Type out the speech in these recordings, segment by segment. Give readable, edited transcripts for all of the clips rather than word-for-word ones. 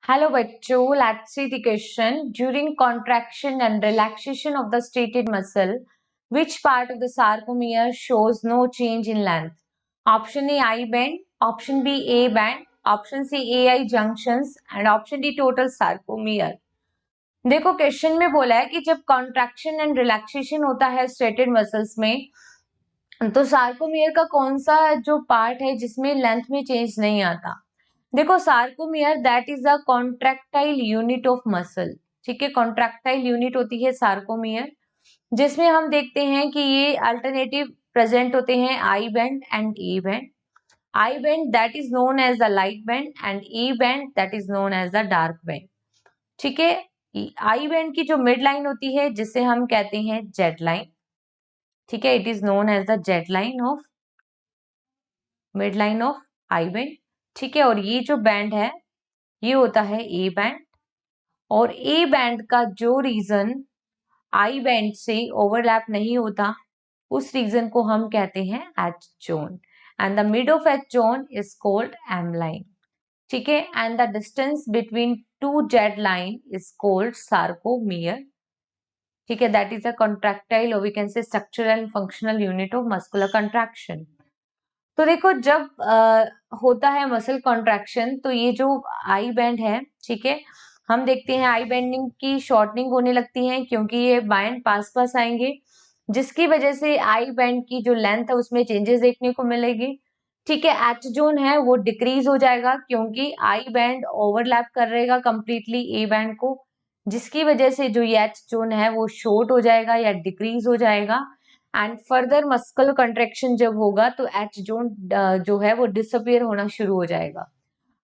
Hello बच्चों, let's see the question. During contraction and relaxation of the stated muscle, which part of the sarcomere shows no change in length? Option A I band, option B A band, option C AI junctions and option D total sarcomere. देखो question में बोला है कि जब contraction and relaxation होता है striated muscles में तो सार्कोमियर का कौन सा जो पार्ट है जिसमें लेंथ में चेंज नहीं आता। देखो sarcomere that is a contractile unit of muscle. ठीक है, कॉन्ट्रैक्टाइल यूनिट होती है सार्कोमियर, जिसमें हम देखते हैं कि ये अल्टरनेटिव प्रेजेंट होते हैं I band and E band. I band that is known as the light band and E band that is known as the dark band. ठीक है, आई बैंड की जो मिड लाइन होती है जिसे हम कहते हैं जेड लाइन। ठीक है, it is known as the Z line of mid line of I band. ठीक है, और ये जो बैंड है ये होता है ए बैंड, और ए बैंड का जो रीजन आई बैंड से ओवरलैप नहीं होता उस रीजन को हम कहते हैं H zone, and the mid of H zone is called M line. ठीक है, and the distance between two Z line is called sarcomere. ठीक है, दैट इज अ कॉन्ट्रैक्टाइल और we can say structural and functional unit of muscular contraction. तो देखो जब होता है मसल कॉन्ट्रैक्शन तो ये जो आई बैंड है, ठीक है, हम देखते हैं आई बैंडिंग की शॉर्टनिंग होने लगती है क्योंकि ये बैंड पास पास आएंगे, जिसकी वजह से आई बैंड की जो लेंथ है उसमें चेंजेस देखने को मिलेगी। ठीक है, एच जोन है वो डिक्रीज हो जाएगा क्योंकि आई बैंड ओवरलैप कर रहेगा कंप्लीटली ए बैंड को, जिसकी वजह से जो ये एच जोन है वो शॉर्ट हो जाएगा या डिक्रीज हो जाएगा। एंड फर्दर मस्कुलर कंट्रैक्शन जब होगा तो एच जोन जो है वो डिसअपियर होना शुरू हो जाएगा।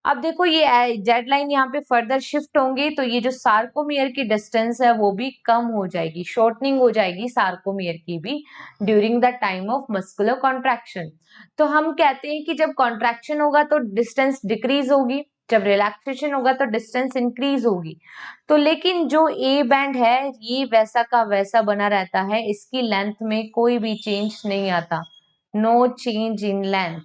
अब देखो ये जेड लाइन यहाँ पे फर्दर शिफ्ट होंगी तो ये जो सार्कोमियर की डिस्टेंस है वो भी कम हो जाएगी, शॉर्टनिंग हो जाएगी सार्कोमियर की भी during the time of muscular contraction. तो हम कहते हैं कि जब कॉन्ट्रैक्शन होगा तो डिस्टेंस डिक्रीज होगी, जब रिलैक्सेशन होगा तो डिस्टेंस इंक्रीज होगी। तो लेकिन जो ए बैंड है ये वैसा का वैसा बना रहता है, इसकी लेंथ में कोई भी चेंज नहीं आता, नो चेंज इन लेंथ।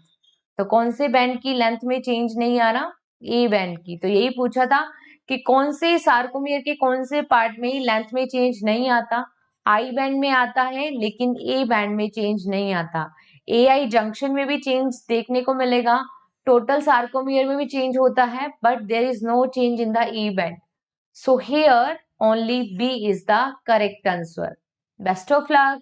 तो कौन से बैंड की लेंथ में चेंज नहीं आ रहा? ए बैंड की। तो यही पूछा था कि कौन से सार्कोमियर के कौन से पार्ट में ही लेंथ में चेंज नहीं आता। आई बैंड में आता है लेकिन ए बैंड में चेंज नहीं आता। ए आई जंक्शन में भी चेंज देखने को मिलेगा, टोटल सार्कोमियर में भी चेंज होता है, but there is no change in the A band. So here only B is the correct answer. Best of luck.